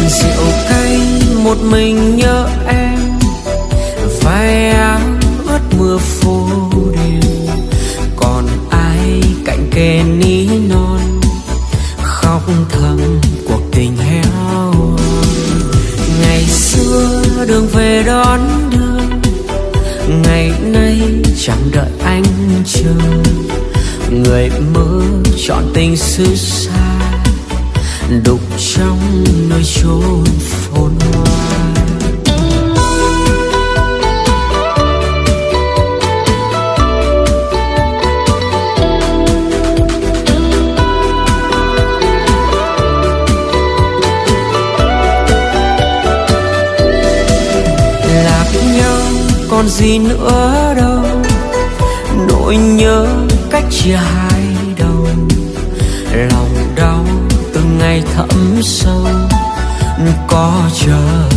rượu cay một mình nhớ em, vai áo ướt mưa phố đêm, còn ai cạnh kề ní non khóc thầm cuộc tình héo. Ngày xưa đường về đón đưa, ngày nay chẳng đợi anh chờ. Người mơ chọn tình xứ xa, đục trong nơi chốn phồn hoa. Lạc nhau còn gì nữa đâu, nỗi nhớ cách chia hai đầu. Lòng đau từng ngày thấm sâu, có chờ